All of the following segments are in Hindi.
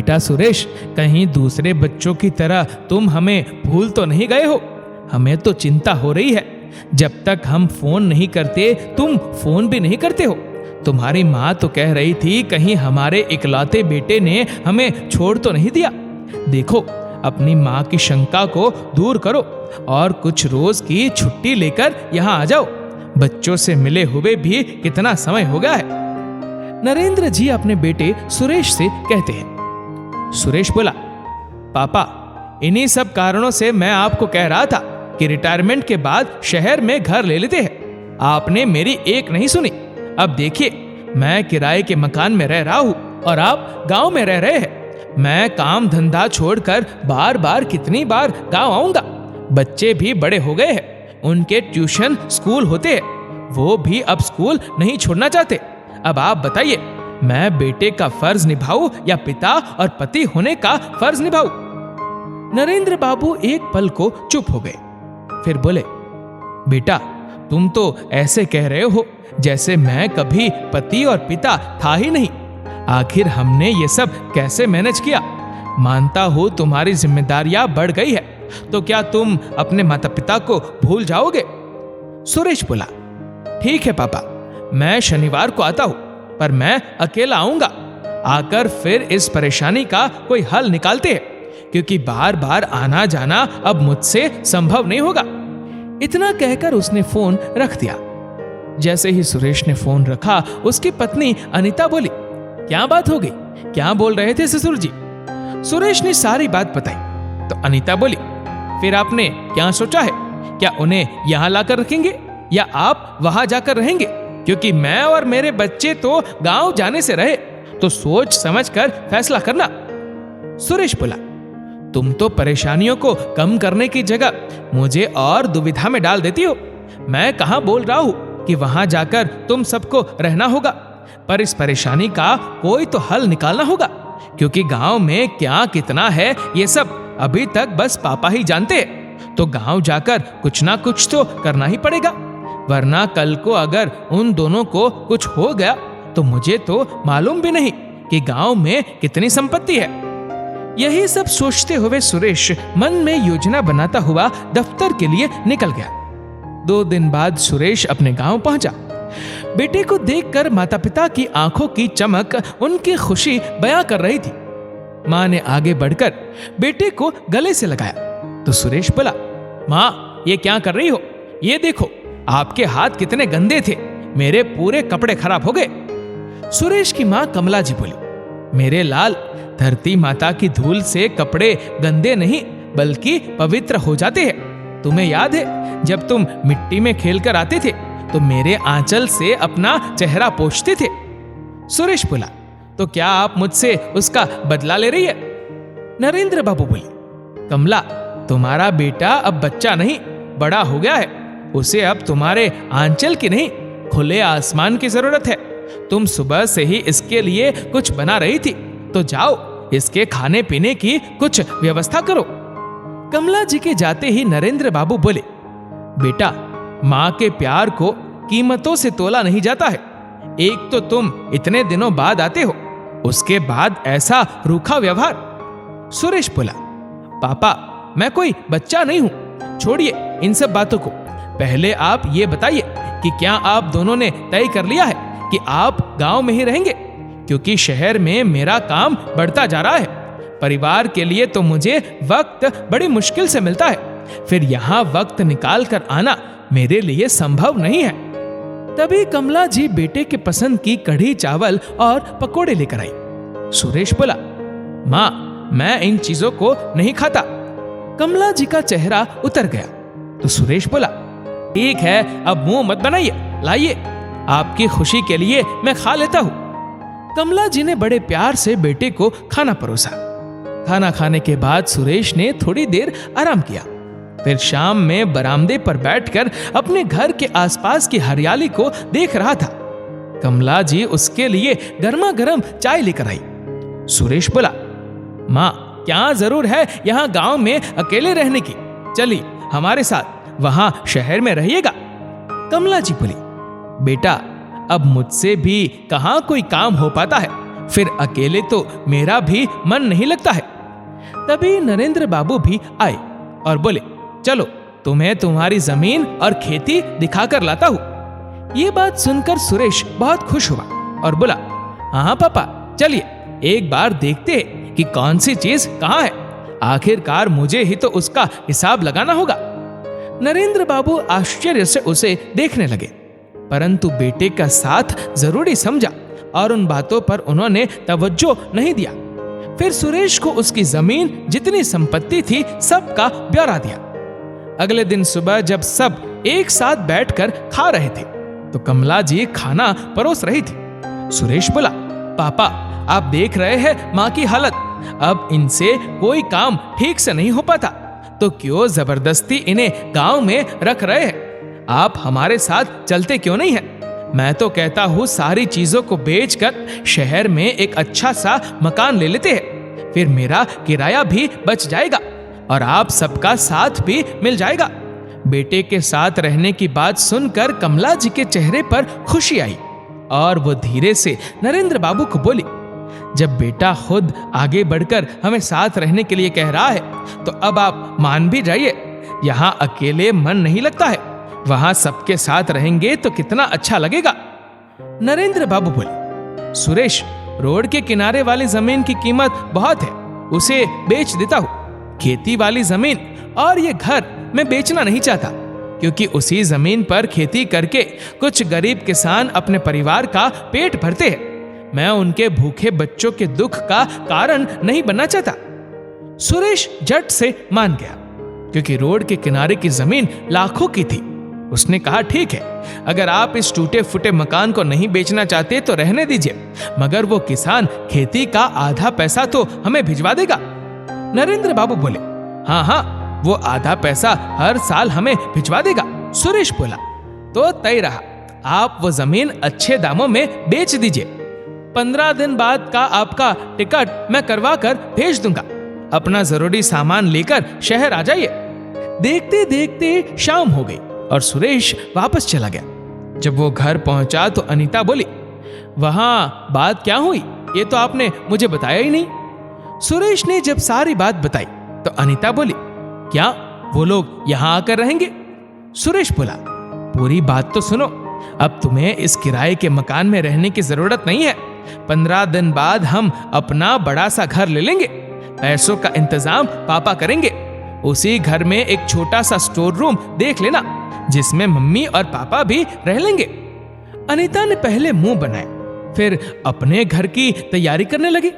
बेटा सुरेश, कहीं दूसरे बच्चों की तरह तुम हमें भूल तो नहीं गए हो? हमें तो चिंता हो रही है। जब तक हम फोन नहीं करते तुम फोन भी नहीं करते हो। तुम्हारी माँ तो कह रही थी कहीं हमारे इकलौते बेटे ने हमें छोड़ तो नहीं दिया। देखो, अपनी माँ की शंका को दूर करो और कुछ रोज की छुट्टी लेकर यहाँ आ जाओ। बच्चों से मिले हुए भी कितना समय हो गया है। नरेंद्र जी अपने बेटे सुरेश से कहते हैं। सुरेश बोला, पापा, इन्हीं सब कारणों से मैं आपको कह रहा था कि रिटायरमेंट के बाद शहर में घर ले लेते हैं। आपने मेरी एक नहीं सुनी। अब देखिए, मैं किराए के मकान में रह रहा हूँ और आप गांव में रह रहे हैं। मैं काम धंधा छोड़कर बार बार कितनी बार गांव आऊंगा। बच्चे भी बड़े हो गए हैं, उनके ट्यूशन स्कूल होते हैं, वो भी अब स्कूल नहीं छोड़ना चाहते। अब आप बताइए, मैं बेटे का फर्ज निभाऊं या पिता और पति होने का फर्ज निभाऊं? नरेंद्र बाबू एक पल को चुप हो गए, फिर बोले, बेटा, तुम तो ऐसे कह रहे हो जैसे मैं कभी पति और पिता था ही नहीं। आखिर हमने ये सब कैसे मैनेज किया? मानता हूं तुम्हारी जिम्मेदारियां बढ़ गई है, तो क्या तुम अपने माता पिता को भूल जाओगे? सुरेश बोला, ठीक है पापा, मैं शनिवार को आता हूं, पर मैं अकेला आऊंगा। आकर फिर इस परेशानी का कोई हल निकालते हैं, क्योंकि बार बार आना जाना अब मुझसे संभव नहीं होगा। इतना कहकर उसने फोन रख दिया। जैसे ही सुरेश ने फोन रखा, उसकी पत्नी अनीता बोली, क्या बात हो गई? क्या बोल रहे थे ससुर जी? सुरेश ने सारी बात बताई तो अनीता बोली, फिर आपने क्या सोचा है? क्या उन्हें यहां लाकर रखेंगे या आप वहां जाकर रहेंगे? क्योंकि मैं और मेरे बच्चे तो गांव जाने से रहे, तो सोच समझकर फैसला करना। सुरेश बोला, तुम तो परेशानियों को कम करने की जगह मुझे और दुविधा में डाल देती हो। मैं कहां बोल रहा हूं कि वहां जाकर तुम सबको रहना होगा, पर इस परेशानी का कोई तो हल निकालना होगा, क्योंकि गांव में क्या कितना है ये सब अभी तक बस पापा ही जानते हैं। तो गांव जाकर कुछ ना कुछ तो करना ही पड़ेगा, वरना कल को अगर उन दोनों को कुछ हो गया तो मुझे तो मालूम भी नहीं कि गांव में कितनी संपत्ति है। यही सब सोचते हुए सुरेश मन में योजना बनाता हुआ दफ्तर के लिए निकल गया। 2 दिन बाद सुरेश अपने गांव पहुंचा। बेटे को देखकर माता पिता की आंखों की चमक उनकी खुशी बयां कर रही थी। मां ने आगे बढ़कर बेटे को गले से लगाया तो सुरेश बोला, मां, ये क्या कर रही हो? ये देखो, आपके हाथ कितने गंदे थे, मेरे पूरे कपड़े खराब हो गए। सुरेश की मां कमला जी बोली, मेरे लाल, धरती माता की धूल से कपड़े गंदे नहीं बल्कि पवित्र हो जाते हैं। तुम्हें याद है जब तुम मिट्टी में खेलकर आते थे तो मेरे आंचल से अपना चेहरा पोंछते थे? सुरेश बोला, तो क्या आप मुझसे उसका बदला ले रही है? नरेंद्र बाबू बोले, कमला, तुम्हारा बेटा अब बच्चा नहीं, बड़ा हो गया है। उसे अब तुम्हारे आंचल की नहीं, खुले आसमान की जरूरत है। तुम सुबह से ही इसके लिए कुछ बना रही थी, तो जाओ इसके खाने पीने की कुछ व्यवस्था करो। कमला जी के जाते ही नरेंद्र बाबू बोले, बेटा, माँ के प्यार को कीमतों से तोला नहीं जाता है। एक तो तुम इतने दिनों बाद आते हो, उसके बाद ऐसा रूखा व्यवहार। सुरेश बोला, पापा, मैं कोई बच्चा नहीं हूं, छोड़िए इन सब बातों को। पहले आप ये बताइए कि क्या आप दोनों ने तय कर लिया है कि आप गांव में ही रहेंगे? क्योंकि शहर में मेरा काम बढ़ता जा रहा है। परिवार के लिए तो मुझे वक्त बड़ी मुश्किल से मिलता है, फिर यहाँ वक्त निकाल कर आना मेरे लिए संभव नहीं है। तभी कमला जी बेटे के पसंद की कढ़ी चावल और पकोड़े लेकर आई। सुरेश बोला, माँ, मैं इन चीजों को नहीं खाता। कमला जी का चेहरा उतर गया तो सुरेश बोला, ठीक है, अब मुंह मत बनाइए, लाइए, आपकी खुशी के लिए मैं खा लेता हूं। कमला जी ने बड़े प्यार से बेटे को खाना परोसा। खाना खाने के बाद सुरेश ने थोड़ी देर आराम किया, फिर शाम में बरामदे पर बैठकर अपने घर के आसपास की हरियाली को देख रहा था। कमला जी उसके लिए गर्मा गर्म चाय लेकर आई। सुरेश बोला, माँ, क्या जरूर है यहाँ गांव में अकेले रहने की? चलिए हमारे साथ, वहां शहर में रहिएगा। कमला जी बोली, बेटा, अब मुझसे भी कहां कोई काम हो पाता है। फिर अकेले तो मेरा भी मन नहीं लगता है। तभी नरेंद्र बाबू भी आए और बोले, चलो तुम्हें तुम्हारी जमीन और खेती दिखाकर लाता हूँ। ये बात सुनकर सुरेश बहुत खुश हुआ और बोला, हाँ पापा चलिए एक बार देखते हैं कि कौन सी चीज कहाँ है। आखिरकार मुझे ही तो उसका हिसाब लगाना होगा। नरेंद्र बाबू आश्चर्य से उसे देखने लगे, परंतु बेटे का साथ जरूरी समझा और उन बातों पर उन्होंने तवज्जो नहीं दिया। फिर सुरेश को उसकी जमीन जितनी संपत्ति थी सबका ब्यौरा दिया। अगले दिन सुबह जब सब एक साथ बैठकर खा रहे थे तो कमला जी खाना परोस रही थी। सुरेश बोला, पापा आप देख रहे हैं माँ की हालत, अब इनसे कोई काम ठीक से नहीं हो पाता, तो क्यों जबरदस्ती इन्हें गांव में रख रहे हैं? आप हमारे साथ चलते क्यों नहीं हैं? मैं तो कहता हूँ सारी चीजों को बेचकर शहर में एक अच्छा सा मकान ले लेते हैं, फिर मेरा किराया भी बच जाएगा और आप सबका साथ भी मिल जाएगा। बेटे के साथ रहने की बात सुनकर कमला जी के चेहरे पर खुशी आई और वो धीरे से नरेंद्र बाबू को बोली, जब बेटा खुद आगे बढ़कर हमें साथ रहने के लिए कह रहा है तो अब आप मान भी जाइए। यहाँ अकेले मन नहीं लगता है, वहां सबके साथ रहेंगे तो कितना अच्छा लगेगा। नरेंद्र बाबू बोले, सुरेश रोड के किनारे वाली जमीन की कीमत बहुत है, उसे बेच देता हूँ। खेती वाली जमीन और ये घर मैं बेचना नहीं चाहता, क्योंकि उसी जमीन पर खेती करके कुछ गरीब किसान अपने परिवार का पेट भरते हैं। मैं उनके भूखे बच्चों के दुख का कारण नहीं बनना चाहता। सुरेश झट से मान गया, क्योंकि रोड के किनारे की जमीन लाखों की थी। उसने कहा, ठीक है, अगर आप इस टूटे फूटे मकान को नहीं बेचना चाहते तो रहने दीजिए, मगर वो किसान खेती का आधा पैसा तो हमें भिजवा देगा। नरेंद्र बाबू बोले, हाँ हाँ वो आधा पैसा हर साल हमें भिजवा देगा। सुरेश बोला, तो तय रहा, आप वो जमीन अच्छे दामों में बेच दीजिए। 15 दिन बाद का आपका टिकट मैं करवा कर भेज दूंगा। अपना जरूरी सामान लेकर शहर आ जाइए। देखते देखते शाम हो गई और सुरेश वापस चला गया। जब वो घर पहुंचा तो अनीता बोली, वहां बात क्या हुई, ये तो आपने मुझे बताया ही नहीं। सुरेश ने जब सारी बात बताई तो अनीता बोली, क्या वो लोग यहाँ आकर रहेंगे? सुरेश बोला, पूरी बात तो सुनो। अब तुम्हें इस किराए के मकान में रहने की जरूरत नहीं है। 15 दिन बाद हम अपना बड़ा सा घर ले लेंगे। पैसों का इंतजाम पापा करेंगे। उसी घर में एक छोटा सा स्टोर रूम देख लेना, जिसमें मम्मी और पापा भी रह लेंगे। अनीता ने पहले मुंह बनाया, फिर अपने घर की तैयारी करने लगी।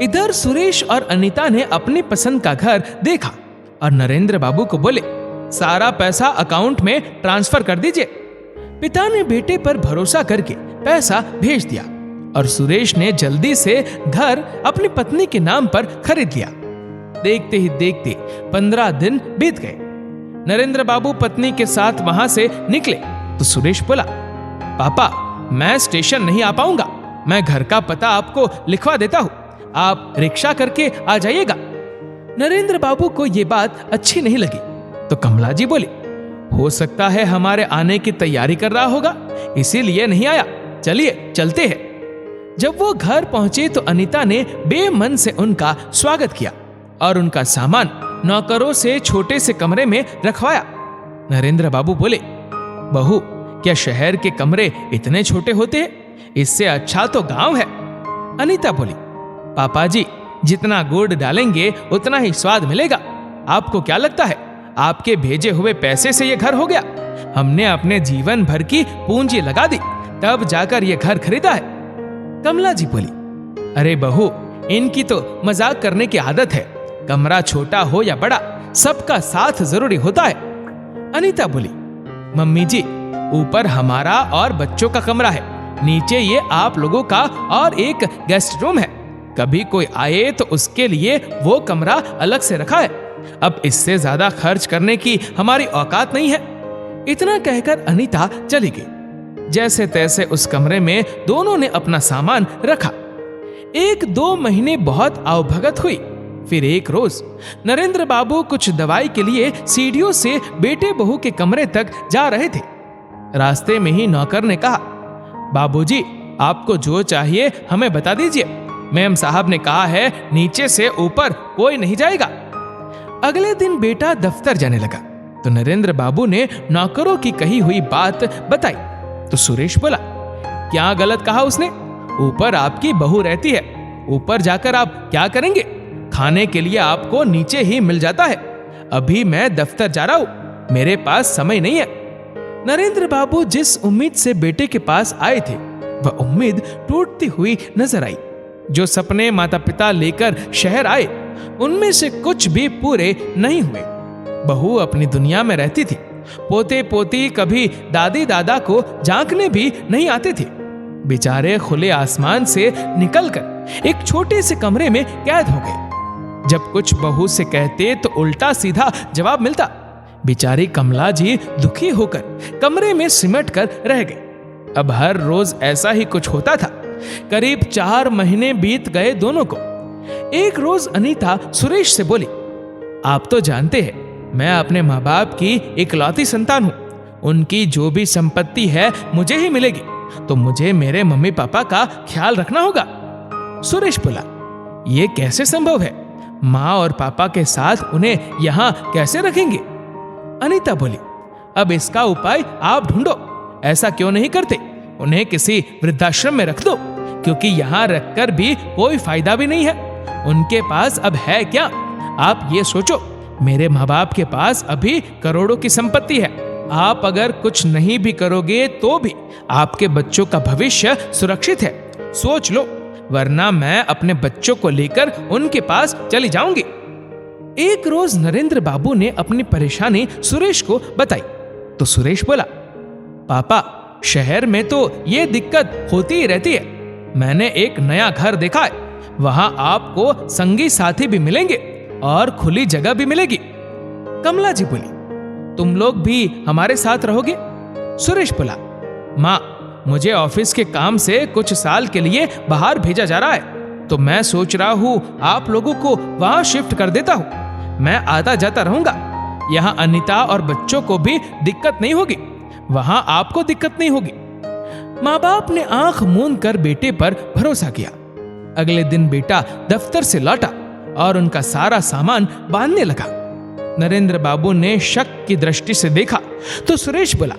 इधर सुरेश और अनीता ने अपनी पसंद का घर देखा और नरेंद्र बाबू को बोले, सारा पैसा अकाउंट में ट्रांसफर कर दीजिए। पिता ने बेटे पर भरोसा करके पैसा भेज दिया और सुरेश ने जल्दी से घर अपनी पत्नी के नाम पर खरीद लिया। देखते ही देखते 15 दिन बीत गए। नरेंद्र बाबू पत्नी के साथ वहां से निकले तो सुरेश बोला, पापा मैं स्टेशन नहीं आ पाऊंगा, मैं घर का पता आपको लिखवा देता हूँ, आप रिक्शा करके आ जाइएगा। नरेंद्र बाबू को ये बात अच्छी नहीं लगी तो कमला जी बोली, हो सकता है हमारे आने की तैयारी कर रहा होगा, इसीलिए नहीं आया, चलिए चलते हैं। जब वो घर पहुंचे तो अनीता ने बेमन से उनका स्वागत किया और उनका सामान नौकरों से छोटे से कमरे में रखवाया। नरेंद्र बाबू बोले, बहू क्या शहर के कमरे इतने छोटे होते हैं? इससे अच्छा तो गांव है। अनीता बोली, पापा जी जितना गुड़ डालेंगे उतना ही स्वाद मिलेगा। आपको क्या लगता है आपके भेजे हुए पैसे से ये घर हो गया? हमने अपने जीवन भर की पूंजी लगा दी, तब जाकर ये घर खरीदा है। कमला जी बोली, अरे बहू इनकी तो मजाक करने की आदत है, कमरा छोटा हो या बड़ा सबका साथ जरूरी होता है। अनीता बोली, मम्मी जी ऊपर हमारा और बच्चों का कमरा है, नीचे ये आप लोगों का और एक गेस्ट रूम है, कभी कोई आए तो उसके लिए वो कमरा अलग से रखा है। अब इससे ज्यादा खर्च करने की हमारी औकात नहीं है। इतना कहकर अनीता चली गई। जैसे तैसे उस कमरे में दोनों ने अपना सामान रखा। 1-2 महीने बहुत आवभगत हुई। फिर एक रोज नरेंद्र बाबू कुछ दवाई के लिए सीढ़ियों से बेटे बहू के कमरे तक जा रहे थे। रास्ते में ही नौकर ने कहा, बाबूजी आपको जो चाहिए हमें बता दीजिए। मैम साहब ने कहा है नीचे से ऊपर कोई नहीं जाएगा। अगले दिन बेटा दफ्तर जाने लगा तो नरेंद्र बाबू ने नौकरों की कही हुई बात बताई तो सुरेश बोला, क्या गलत कहा उसने? ऊपर आपकी बहू रहती है, ऊपर जाकर आप क्या करेंगे? खाने के लिए आपको नीचे ही मिल जाता है। अभी मैं दफ्तर जा रहा हूं, मेरे पास समय नहीं है। नरेंद्र बाबू जिस उम्मीद से बेटे के पास आए थे वह उम्मीद टूटती हुई नजर आई। जो सपने माता पिता लेकर शहर आए उनमें से कुछ भी पूरे नहीं हुए। बहू अपनी दुनिया में रहती थी, पोते पोती कभी दादी दादा को झांकने भी नहीं आते थे। बेचारे खुले आसमान से निकलकर एक छोटे से कमरे में कैद हो गए। जब कुछ बहू से कहते तो उल्टा सीधा जवाब मिलता। बेचारी कमला जी दुखी होकर कमरे में सिमट कर रह गई। अब हर रोज ऐसा ही कुछ होता था। करीब 4 महीने बीत गए दोनों को। एक रोज अनीता सुरेश से बोली, आप तो जानते हैं मैं अपने माँ बाप की इकलौती संतान हूं। उनकी जो भी संपत्ति है मुझे ही मिलेगी, तो मुझे मेरे मम्मी पापा का ख्याल रखना होगा। सुरेश बोला, ये कैसे संभव है? माँ और पापा के साथ उन्हें यहाँ कैसे रखेंगे? अनीता बोली, अब इसका उपाय आप ढूंढो। ऐसा क्यों नहीं करते, उन्हें किसी वृद्धाश्रम में रख दो, क्योंकि यहाँ रखकर भी कोई फायदा भी नहीं है। उनके पास अब है क्या? आप ये सोचो, मेरे माँ बाप के पास अभी करोड़ों की संपत्ति है। आप अगर कुछ नहीं भी करोगे तो भी आपके बच्चों का भविष्य सुरक्षित है। सोच लो, वरना मैं अपने बच्चों को लेकर उनके पास चली जाऊंगी। एक रोज नरेंद्र बाबू ने अपनी परेशानी सुरेश को बताई तो सुरेश बोला, पापा शहर में तो ये दिक्कत होती ही रहती है। मैंने एक नया घर देखा है, वहां आपको संगी साथी भी मिलेंगे और खुली जगह भी मिलेगी। कमला जी बोली, तुम लोग भी हमारे साथ रहोगे? सुरेश बोला, माँ मुझे ऑफिस के काम से कुछ साल के लिए बाहर भेजा जा रहा है, तो मैं सोच रहा हूँ आप लोगों को वहां शिफ्ट कर देता हूँ। मैं आता जाता रहूंगा। यहाँ अनीता और बच्चों को भी दिक्कत नहीं होगी, वहां आपको दिक्कत नहीं होगी। माँ बाप ने आंख मूंद कर बेटे पर भरोसा किया। अगले दिन बेटा दफ्तर से लौटा और उनका सारा सामान बांधने लगा। नरेंद्र बाबू ने शक की दृष्टि से देखा तो सुरेश बोला,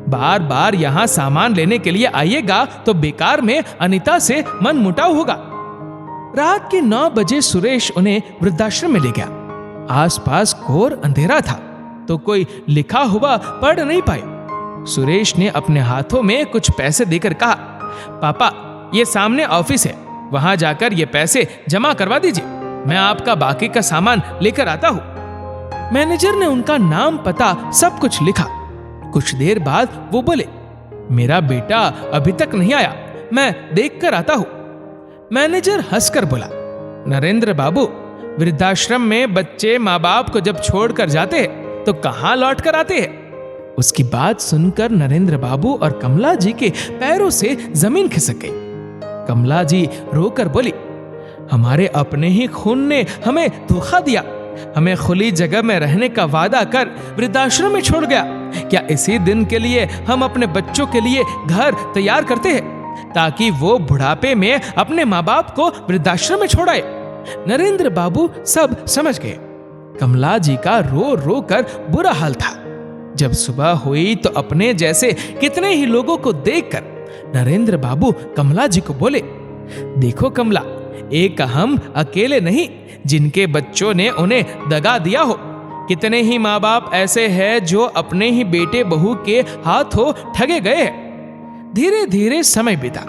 बार बार यहाँ सामान लेने के लिए आइएगा तो बेकार में अनीता से मन मुटाव होगा। रात के 9 बजे सुरेश उन्हें वृद्धाश्रम में ले गया। आसपास घोर अंधेरा था तो कोई लिखा हुआ पढ़ नहीं पाए। सुरेश ने अपने हाथों में कुछ पैसे देकर कहा, पापा ये सामने ऑफिस है, वहां जाकर ये पैसे जमा करवा दीजिए, मैं आपका बाकी का सामान लेकर आता हूं। मैनेजर ने उनका नाम पता सब कुछ लिखा। कुछ देर बाद वो बोले, मेरा बेटा अभी तक नहीं आया, मैं देख कर आता हूं। मैनेजर हंसकर बोला, नरेंद्र बाबू वृद्धाश्रम में बच्चे माँ बाप को जब छोड़कर जाते हैं तो कहां लौट कर आते हैं? उसकी बात सुनकर नरेंद्र बाबू और कमला जी के पैरों से जमीन खिसक गई। कमला जी रोकर बोली, हमारे अपने ही खून ने हमें धोखा दिया, हमें खुली जगह में रहने का वादा कर वृद्धाश्रम में छोड़ गया। क्या इसी दिन के लिए हम अपने बच्चों के लिए घर तैयार करते हैं ताकि वो बुढ़ापे में अपने माँ बाप को वृद्धाश्रम में छोड़ाए? नरेंद्र बाबू सब समझ गए। कमला जी का रो रो कर बुरा हाल था। जब सुबह हुई तो अपने जैसे कितने ही लोगों को देखकर नरेंद्र बाबू कमला जी को बोले, देखो कमला, एक हम अकेले नहीं जिनके बच्चों ने उन्हें दगा दिया हो। कितने ही माँ बाप ऐसे हैं जो अपने ही बेटे बहू के हाथों ठगे गए हैं। धीरे धीरे समय बीता।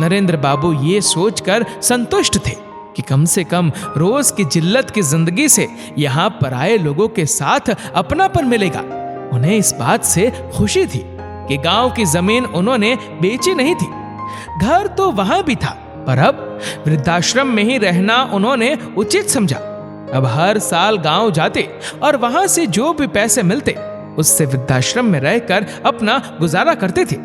नरेंद्र बाबू ये सोचकर संतुष्ट थे कि कम से कम रोज की जिल्लत की जिंदगी से यहाँ पराये लोगों के साथ अपनापन मिलेगा। उन्हें इस बात से खुशी थी कि गांव की जमीन उन्होंने बेची नहीं थी। घर तो वहां भी था, पर अब वृद्धाश्रम में ही रहना उन्होंने उचित समझा। अब हर साल गांव जाते और वहां से जो भी पैसे मिलते उससे वृद्धाश्रम में रहकर अपना गुजारा करते थे।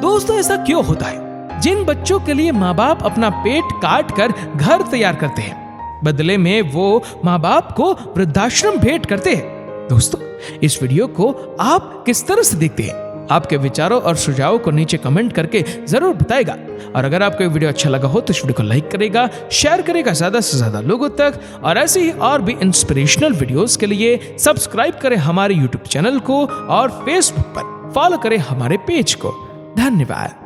दोस्तों, ऐसा क्यों होता है? जिन बच्चों के लिए माँ बाप अपना पेट काट कर घर तैयार करते हैं, बदले में वो माँ बाप को वृद्धाश्रम भेंट करते हैं। दोस्तों, इस वीडियो को आप किस तरह से देखते हैं? आपके विचारों और सुझावों को नीचे कमेंट करके जरूर बताएगा। और अगर आपको ये वीडियो अच्छा लगा हो तो इस वीडियो को लाइक करेगा, शेयर करेगा ज्यादा से ज्यादा लोगों तक। और ऐसे ही और भी इंस्पिरेशनल वीडियोस के लिए सब्सक्राइब करें हमारे यूट्यूब चैनल को और फेसबुक पर फॉलो करें हमारे पेज को। धन्यवाद।